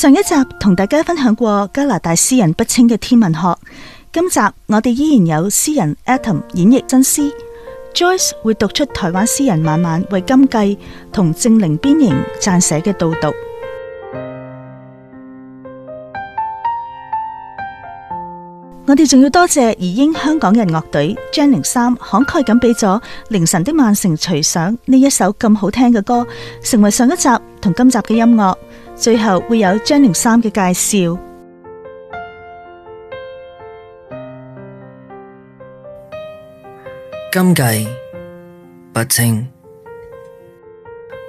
上一集同大家分享過加拿大詩人不清嘅天文學，今集我哋依然有詩人 Atom 演繹真詩 ，Joyce 會讀出台灣詩人晚晚為金繼同正靈邊形撰寫嘅導讀。我哋仲要多謝移英香港人樂隊 J03慷慨咁俾咗凌晨的曼城隨想呢一首咁好聽嘅歌，成為上一集同今集嘅音樂。最後會有J03嘅介紹。今繼不清，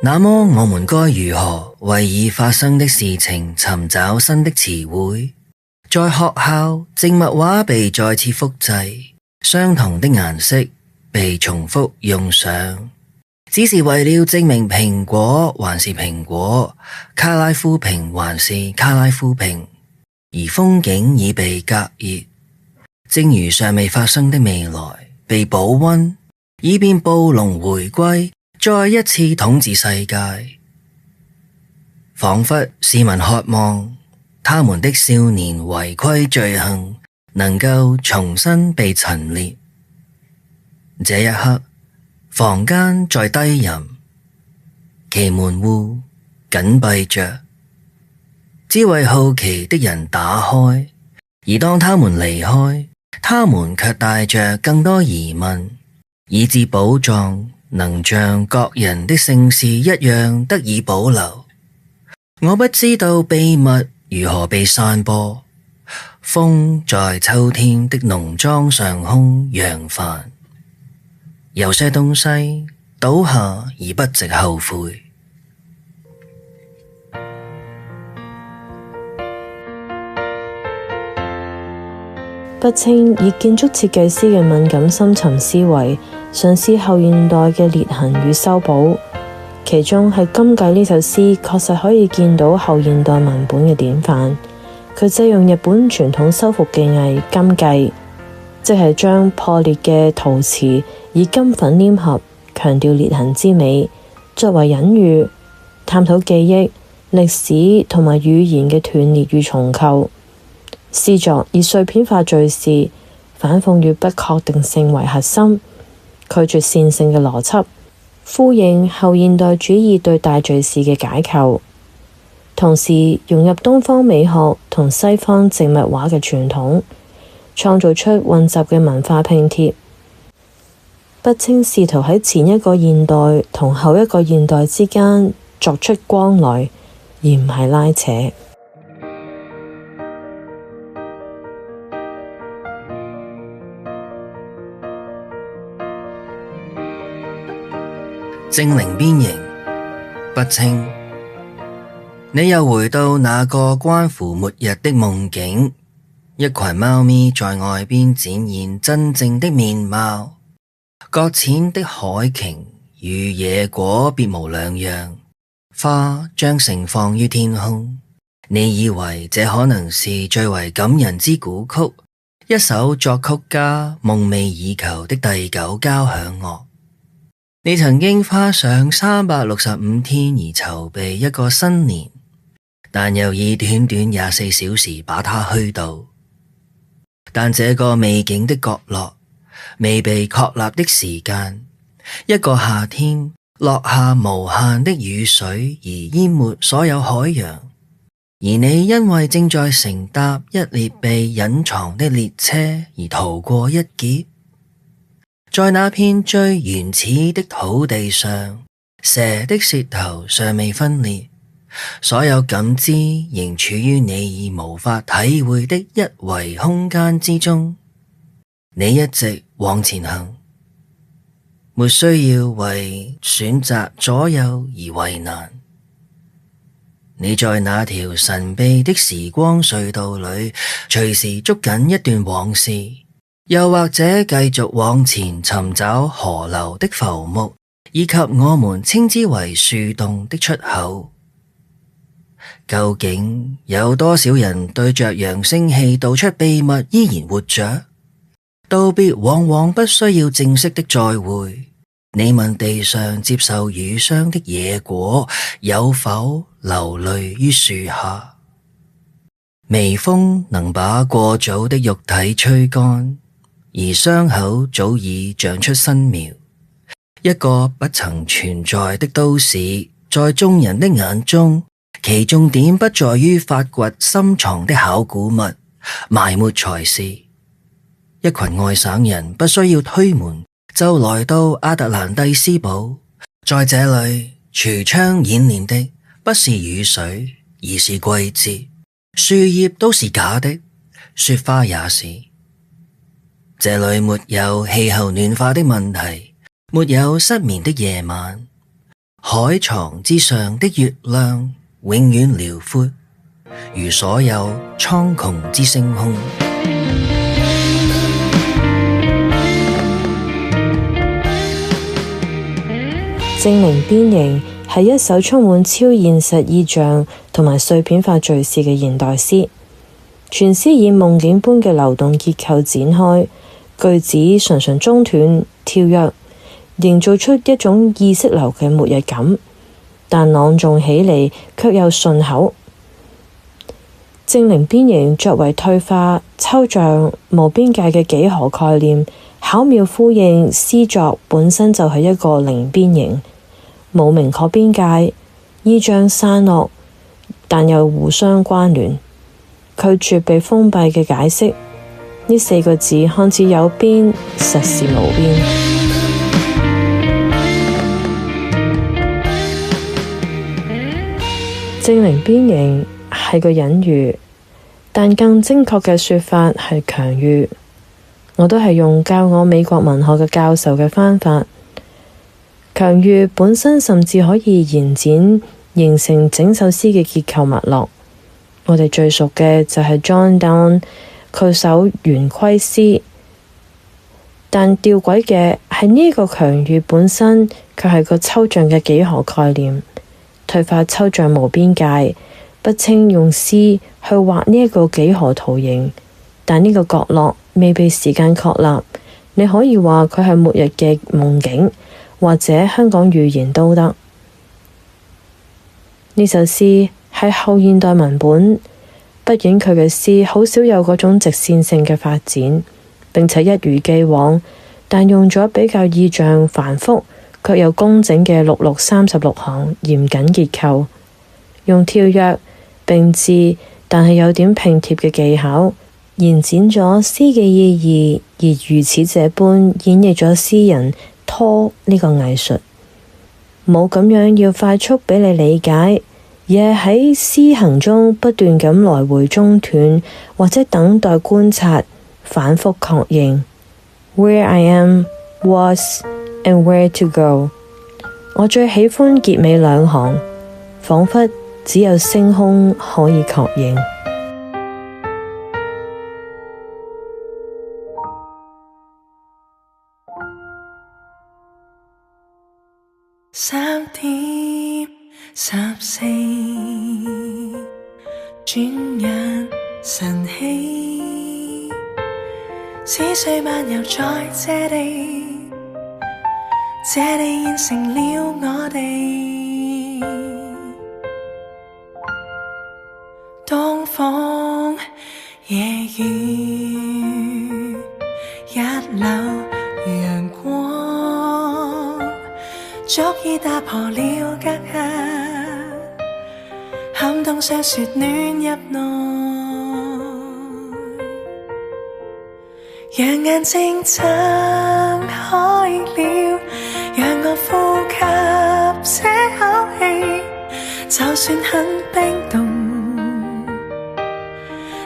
那麼我們該如何為已發生的事情尋找新的詞彙？在學校，靜默畫被再次複製，相同的顏色被重複用上，只是為了證明蘋果還是蘋果，卡拉夫瓶還是卡拉夫瓶，而風景已被隔熱，正如尚未發生的未來被保溫，以便暴龍回歸，再一次統治世界。仿佛市民渴望他們的少年違規罪行能夠重新被陳列。這一刻，房間在低吟，其門戶緊閉着，只為好奇的人打開。而當他們離開，他們卻帶着更多疑問，以致寶藏能像各人的姓氏一樣得以保留。我不知道秘密如何被散播，風在秋天的農莊上空揚帆，有些東西倒下而不值後悔。不清以建築設計師嘅敏感深層思維，嘗試後現代嘅裂痕與修補。其中係今繼呢首詩，確實可以見到後現代文本嘅典範。佢借用日本傳統修復技藝金繼，即係將破裂嘅陶瓷以金粉黏合，強調裂痕之美，作為隱喻，探討記憶、歷史同埋語言嘅斷裂與重構。詩作以碎片化敘事，反諷與不確定性為核心，拒絕線性嘅邏輯，呼應後現代主義對大敘事嘅解構，同時融入東方美學同西方靜默畫嘅傳統，創造出混雜嘅文化拼貼。不清試圖喺前一個現代同後一個現代之間作出光來，而唔係拉扯。正靈邊形不清，你又回到那個關乎末日的夢境，一群貓咪在外邊展現真正的面貌，擱淺的海鯨與野果別無兩樣，花將盛放於天空。你以為這可能是最為感人之古曲，一首作曲家夢寐以求的第9交響樂。你曾經花上365天而籌備一個新年，但又以短短24小時把它虛度。但這個美景的角落，未被確立的時間，一個夏天落下無限的雨水而淹沒所有海洋，而你因為正在乘搭一列被隱藏的列車而逃過一劫。在那片最原始的土地上，蛇的舌頭尚未分裂，所有感知仍處於你已無法體會的一維空間之中。你一直往前行，沒需要為選擇左右而為難。你在那條神秘的時光隧道裏，隨時捉緊一段往事，又或者繼續往前尋找河流的浮木，以及我們稱之為樹洞的出口。究竟有多少人對着揚聲器道出秘密依然活着？道別往往不需要正式的再會。你問地上接受乳霜的野果有否流淚於樹下？微風能把過早的肉體吹乾，而傷口早已長出新苗。一個不曾存在的都市，在眾人的眼中，其重點不在於發掘深藏的考古物，埋沒才是。一群外省人不需要推門就來到亞特蘭蒂斯堡，在這裏櫥窗演練的不是雨水，而是季節。樹葉都是假的，雪花也是。這裏沒有氣候暖化的問題，沒有失眠的夜晚，海床之上的月亮永遠遼闊，如所有蒼穹之星空。精靈邊形係一首充滿超現實意象同埋碎片化敘事嘅現代詩，全詩以夢境般嘅流動結構展開，句子常常中斷跳躍，營造出一種意識流嘅末日感，但朗誦起嚟卻又順口。精靈邊形作為退化、抽象、無邊界嘅幾何概念，巧妙呼應詩作本身就係一個零邊形，冇明確邊界，意象散落，但又互相關聯，拒絕被封閉嘅解釋。呢四個字看似有邊，實是無邊。精靈邊形係個隱喻，但更精確嘅說法係強喻。我都係用教我美國文學嘅教授嘅方法。強喻本身甚至可以延展形成整首詩嘅結構脈絡。我哋最熟嘅就係 John Donne 佢首圓規詩，但弔詭嘅係呢個強喻本身卻係個抽象嘅幾何概念，退化抽象無邊界。不清用詩去畫呢一個幾何圖形，但呢個角落未被時間確立。你可以話佢係末日嘅夢境，或者香港預言都得。呢首詩係後現代文本，畢竟佢嘅詩好少有嗰種直線性嘅發展，並且一如既往，但用咗比較意象繁複卻又工整嘅6636行嚴謹結構，用跳躍並置但係有點拼貼嘅技巧，延展咗詩嘅意義，而如此這般演繹咗詩人拖呢個藝術。冇咁樣要快速俾你理解，而係喺詩行中不斷咁來回中斷，或者等待觀察，反覆確認。Where I am, was, and where to go。我最喜歡結尾兩行，彷彿只有星空可以確認。3點14，轉眼晨曦，思緒漫遊在這地，這地現成了我哋。東風夜雨，一縷陽光，足以打破了隔閡，撼動上雪暖入內，讓眼睛睜開了，讓我呼吸這口氣，就算很冰凍，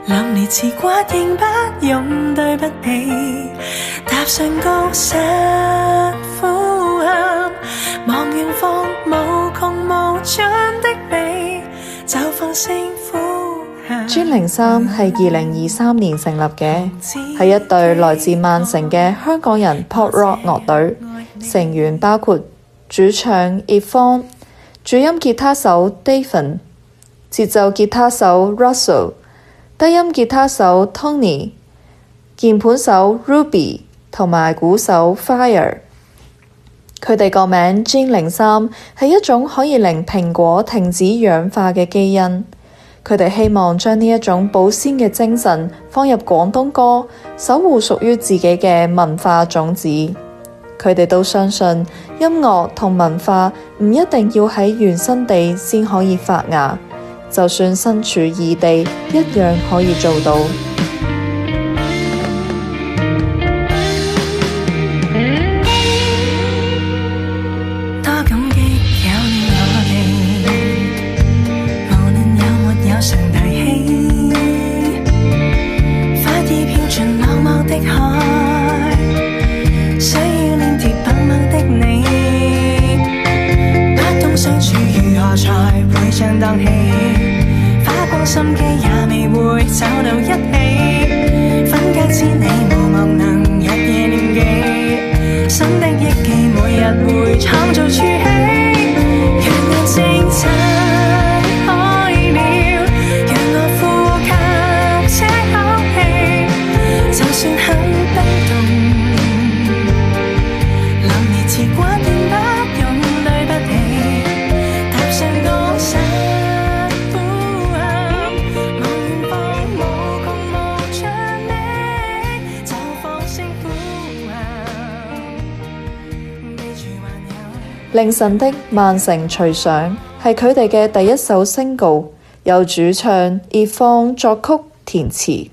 淋漓刺骨仍不用對不起，踏上高山呼喊，望遠方無窮無盡的美，就放聲呼喊。專靈3係2023年成立嘅，係一隊來自曼城嘅香港人 pop rock 樂隊，成員包括主唱 Yvonne、主音吉他手 David、節奏吉他手 Russell、低音吉他手 Tony、鍵盤手 Ruby 同埋鼓手 Fire。佢哋個名專靈3係一種可以令蘋果停止氧化嘅基因。佢哋希望將呢一種保鮮嘅精神放入廣東歌，守護屬於自己嘅文化種子。佢哋都相信音樂同文化唔一定要喺原生地先可以發芽，就算身處異地，一樣可以做到。心機也未會找到一起，分隔千里無望能日夜念記，新的憶記每日會創造儲起，讓眼睛睜開了，讓我呼吸這口氣，就算很冰凍，冷熱似掛電不用對不起，踏上高山。凌晨的曼城隨想係佢哋嘅第一首 single， 由主唱葉芳作曲填詞。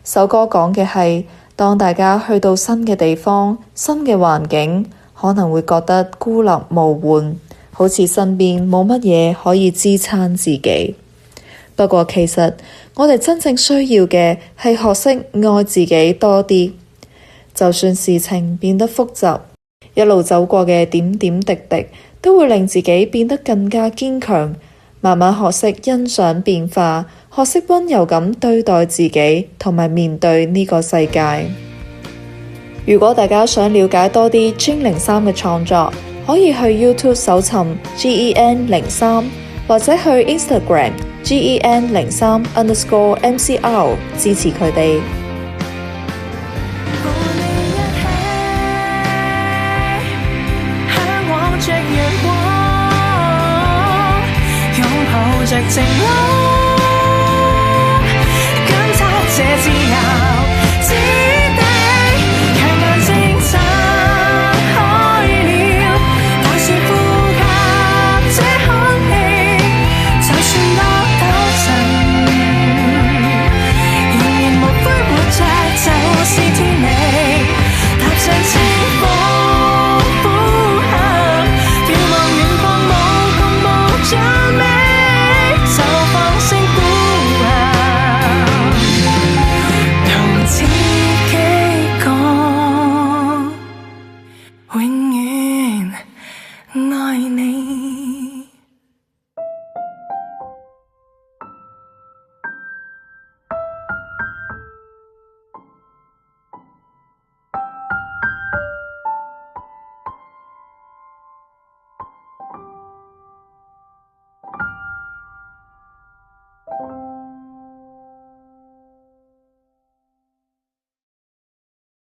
首歌講嘅係當大家去到新嘅地方、新嘅環境，可能會覺得孤立無援，好似身邊冇乜嘢可以支撐自己。不過其實我哋真正需要嘅係學識愛自己多啲，就算事情變得複雜，一路走過嘅點點滴滴都會令自己變得更加堅強，慢慢學識欣賞變化，學識溫柔咁對待自己同埋面對呢個世界。如果大家想了解多啲 Gen03嘅創作，可以去 YouTube 搜尋 GEN03 或者去 Instagram GEN03_MCR 支持佢哋。着陽光，擁抱着晴朗，感測這自由之地，讓眼睛睜開了，大聲呼吸這空氣，就算多神，仍然無悔活着就是天理，踏上清風。永遠愛你。